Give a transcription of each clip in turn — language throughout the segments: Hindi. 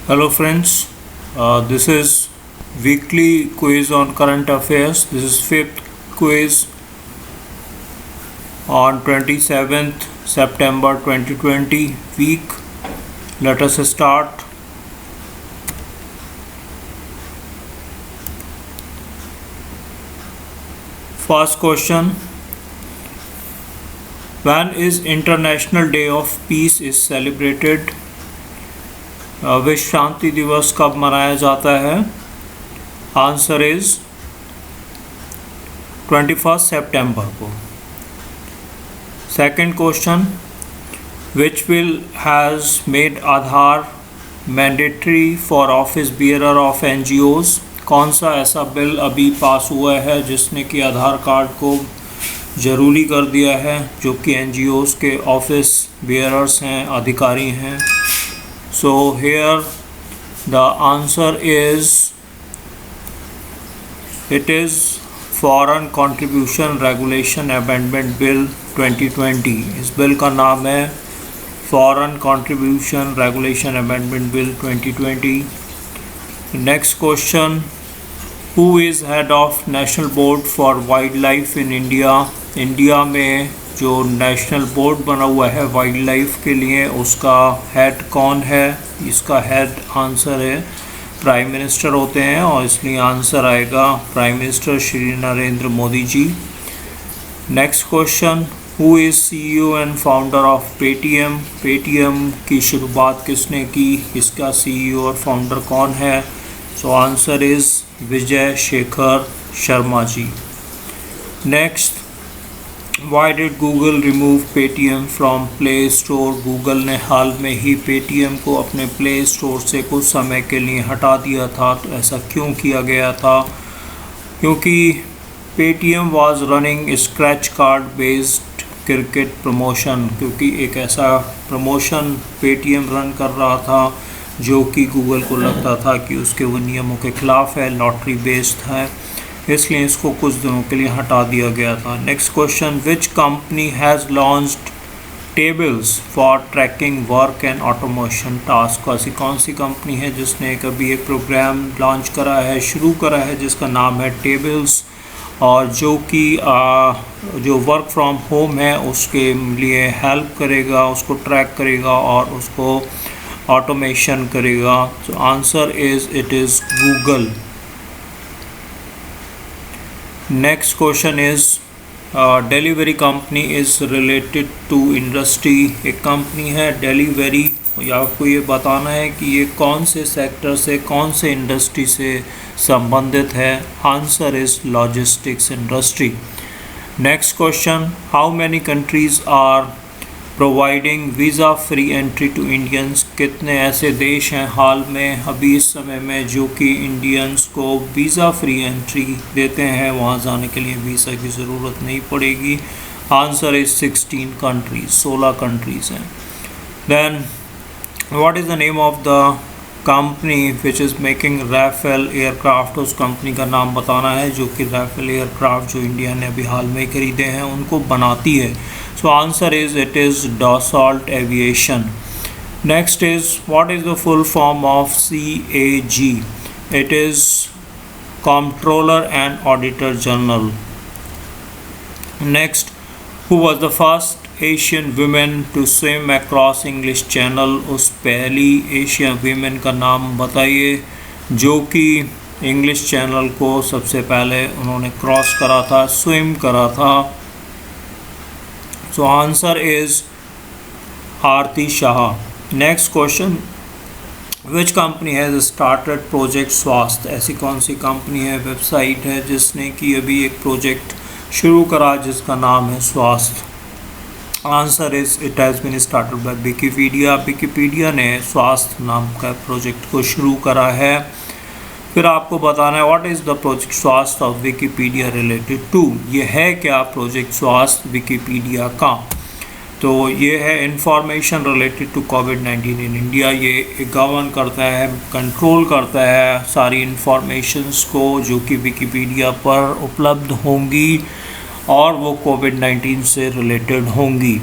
Hello friends, this is weekly quiz on current affairs. This is fifth quiz on 27th September 2020 week. Let us start. First question. When is International Day of Peace is celebrated? विश्व शांति दिवस कब मनाया जाता है? आंसर इज 21 सितंबर को. Second question. Which bill has made Aadhaar mandatory for office bearer of NGOs? कौन सा ऐसा बिल अभी पास हुआ है जिसने कि आधार कार्ड को ज़रूरी कर दिया है, जो कि एनजीओज के ऑफिस बियरर्स हैं, अधिकारी हैं? So here the answer is it is Foreign Contribution Regulation Amendment Bill 2020. इस बिल का नाम है Foreign Contribution Regulation Amendment Bill 2020. Next question. Who is head of National Board for Wildlife in India? India में जो नेशनल बोर्ड बना हुआ है वाइल्ड लाइफ के लिए, उसका हेड कौन है? इसका हेड आंसर है प्राइम मिनिस्टर होते हैं, और इसलिए आंसर आएगा prime minister Shri Narendra Modi ji. Next question. Who is CEO and founder of Paytm? Paytm की शुरुआत किसने की? इसका सीईओ और फाउंडर कौन है? So answer is Vijay Shekhar Sharma ji. Next. Why did Google remove Paytm from Play Store? Google ने हाल में ही Paytm को अपने प्ले स्टोर से कुछ समय के लिए हटा दिया था. तो ऐसा क्यों किया गया था? क्योंकि Paytm was running scratch card based cricket promotion, क्योंकि एक ऐसा प्रमोशन Paytm रन कर रहा था जो कि गूगल को लगता था कि उसके वो नियमों के ख़िलाफ़ है, लॉटरी बेस्ड है, इसलिए इसको कुछ दिनों के लिए हटा दिया गया था. Next question. Which company has launched tables for tracking work and automation task? ऐसी कौन सी कंपनी है जिसने कभी एक प्रोग्राम लॉन्च करा है, शुरू करा है, जिसका नाम है टेबल्स, और जो कि जो वर्क फ्रॉम होम है उसके लिए हेल्प करेगा, उसको ट्रैक करेगा और उसको ऑटोमेशन करेगा? सो answer is it is Google. Next question is delivery company is related to industry. एक कंपनी है डिलीवरी, आपको ये बताना है कि ये कौन से सेक्टर से, कौन से इंडस्ट्री से संबंधित है. Answer is logistics industry. Next question. How many countries are providing visa free entry to Indians? कितने ऐसे देश हैं हाल में अभी इस समय में जो कि इंडियंस को वीज़ा फ्री एंट्री देते हैं, वहाँ जाने के लिए वीज़ा की ज़रूरत नहीं पड़ेगी? आंसर इज़ 16 कंट्रीज, 16 कंट्रीज़ हैं. Then what is the name of the company which is making Rafale aircraft? उस कंपनी का नाम बताना है जो कि राफेल एयरक्राफ्ट जो इंडिया ने अभी हाल में खरीदे हैं उनको बनाती है. So answer is it is Dassault Aviation. Next is what is the full form of CAG? It is Comptroller and Auditor General. Next, who was the first Asian woman to swim across English Channel? उस पहली एशियन वीमेन का नाम बताइए जो कि इंग्लिश चैनल को सबसे पहले उन्होंने क्रॉस करा था, स्विम करा था. So answer is Aarti Shah. Next question. Which company has started project स्वास्थ्य? ऐसी कौन सी कंपनी है, वेबसाइट है जिसने कि अभी एक प्रोजेक्ट शुरू करा जिसका नाम है Swasthya? Answer is it has been started by Wikipedia. Wikipedia ने स्वास्थ्य नाम का प्रोजेक्ट को शुरू करा है. फिर आपको बताना है व्हाट इज़ द प्रोजेक्ट स्वास्थ्य ऑफ विकीपीडिया रिलेटेड टू? ये है क्या प्रोजेक्ट स्वास्थ्य विकीपीडिया का? तो ये है information related to Covid in India. ये गवर्न करता है, कंट्रोल करता है सारी इंफॉर्मेशंस को जो कि विकीपीडिया पर उपलब्ध होंगी और वो कोविड-19 से रिलेटेड होंगी.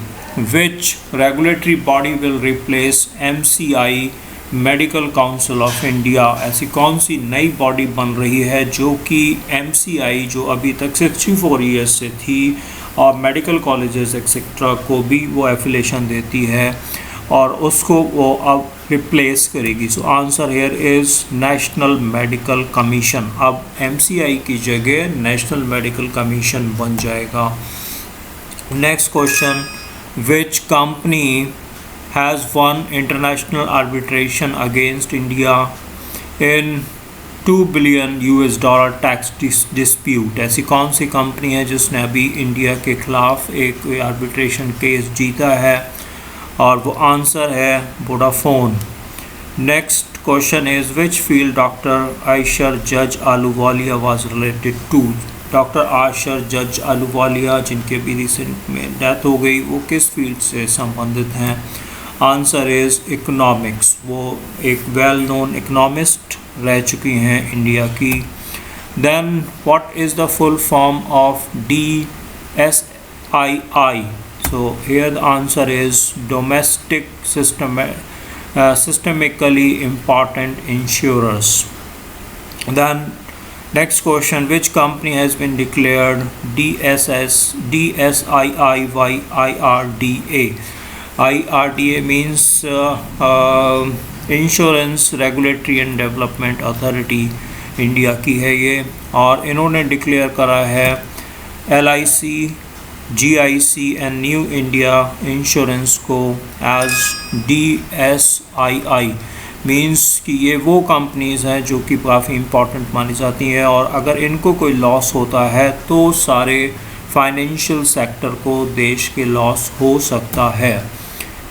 Which regulatory body will replace MCI medical council of India, ऐसी कौन सी नई बॉडी बन रही है जो कि MCI जो अभी तक 64 ईयर्स से थी और मेडिकल कॉलेजेस एक्सेट्रा को भी वो एफिलेशन देती है और उसको वो अब रिप्लेस करेगी। So answer here is national medical commission. अब MCI की जगह नेशनल मेडिकल कमीशन बन जाएगा। Next question, which company has won international arbitration against India in $2 billion tax dispute। ऐसी कौन सी कंपनी है जिसने अभी इंडिया के खिलाफ एक आर्बिट्रेशन केस जीता है, और वो आंसर है Vodafone. Next question is which field doctor Isher जज Ahluwalia was related to. Doctor Isher जज आलूवालिया जिनके भी रिसेंट में डेथ हो गई, वो किस फील्ड से संबंधित हैं? Answer is economics. वो एक वेल नोन इकोनॉमिस्ट रह चुकी हैं इंडिया की। Then what is the full form of DSII? So here the answer is domestic systemically important insurers। Then next question, which company has been declared DSII by IRDA? IRDA means Insurance Regulatory and Development Authority, India की है ये, और इन्होंने डिक्लेयर करा है LIC, GIC and new India insurance को एज DSII। मीन्स कि ये वो कंपनीज़ हैं जो कि काफ़ी इम्पॉर्टेंट मानी जाती हैं, और अगर इनको कोई लॉस होता है तो सारे फाइनेंशियल सेक्टर को देश के लॉस हो सकता है।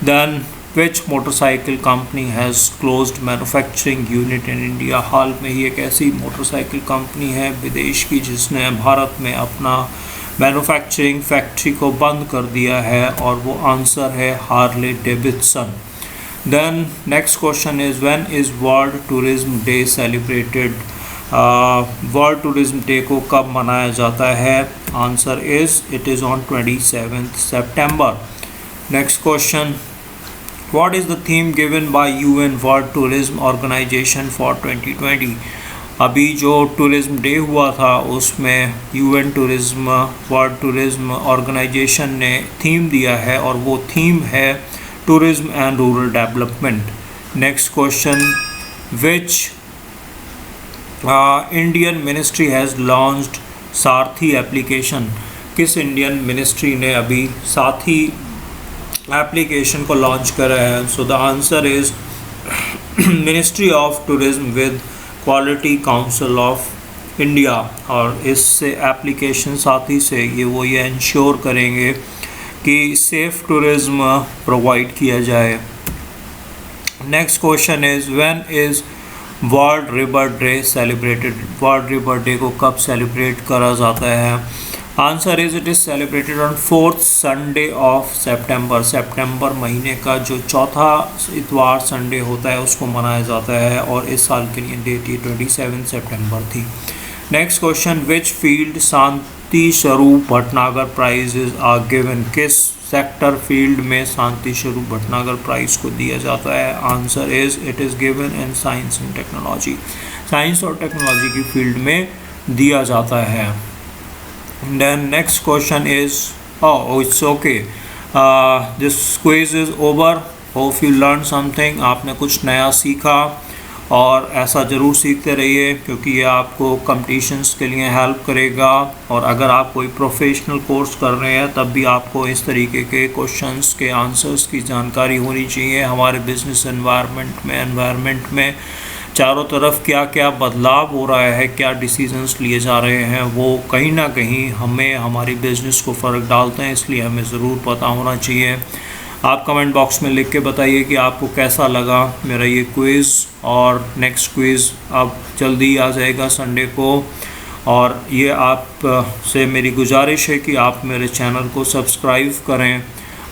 Then which motorcycle company has closed manufacturing unit in India? हाल में ही एक ऐसी मोटरसाइकिल कंपनी है विदेश की जिसने भारत में अपना मैन्युफैक्चरिंग फैक्ट्री को बंद कर दिया है, और वो आंसर है Harley Davidson. Then next question is when is world tourism day celebrated? World tourism day को कब मनाया जाता है? Answer is it is on 27 September। Next question, what is the theme given by UN world tourism organization for 2020? अभी जो टूरिज्म डे हुआ था उसमें UN tourism world tourism organization ने थीम दिया है, और वो थीम है tourism and rural development. Next question, which Indian ministry has launched Sarathi application? किस इंडियन मिनिस्ट्री ने अभी साथी एप्लीकेशन को लॉन्च करा है? So the answer is ministry of tourism with quality council of India, और इससे एप्लीकेशन साथी से ये इंश्योर करेंगे कि सेफ़ टूरिज्म प्रोवाइड किया जाए। Next question is when is world river day celebrated? World river day को कब सेलिब्रेट करा जाता है? Answer is it is celebrated on 4th Sunday of September। सितंबर महीने का जो चौथा इतवार संडे होता है उसको मनाया जाता है, और इस साल के लिए डेट ये 27 September थी। Next question, which field Shanti Swarup Bhatnagar prizes are given? किस सेक्टर फील्ड में शांति स्वरूप भटनागर प्राइज़ को दिया जाता है? Answer is it is given in science and technology. Science और टेक्नोलॉजी की फील्ड में दिया जाता है। Then next question is, it's okay, this quiz is over, hope you learned something। आपने कुछ नया सीखा, और ऐसा ज़रूर सीखते रहिए क्योंकि ये आपको कंपटीशंस के लिए हेल्प करेगा, और अगर आप कोई प्रोफेशनल कोर्स कर रहे हैं तब भी आपको इस तरीके के क्वेश्चंस के आंसर्स की जानकारी होनी चाहिए। हमारे बिजनेस एनवायरनमेंट में चारों तरफ क्या क्या बदलाव हो रहा है, क्या डिसीजंस लिए जा रहे हैं, वो कहीं ना कहीं हमें हमारी बिज़नेस को फ़र्क डालते हैं, इसलिए हमें ज़रूर पता होना चाहिए। आप कमेंट बॉक्स में लिख के बताइए कि आपको कैसा लगा मेरा ये क्विज़, और नेक्स्ट क्विज़ अब जल्दी आ जाएगा संडे को। और ये आप से मेरी गुजारिश है कि आप मेरे चैनल को सब्सक्राइब करें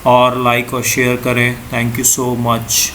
और लाइक और शेयर करें। Thank you so much.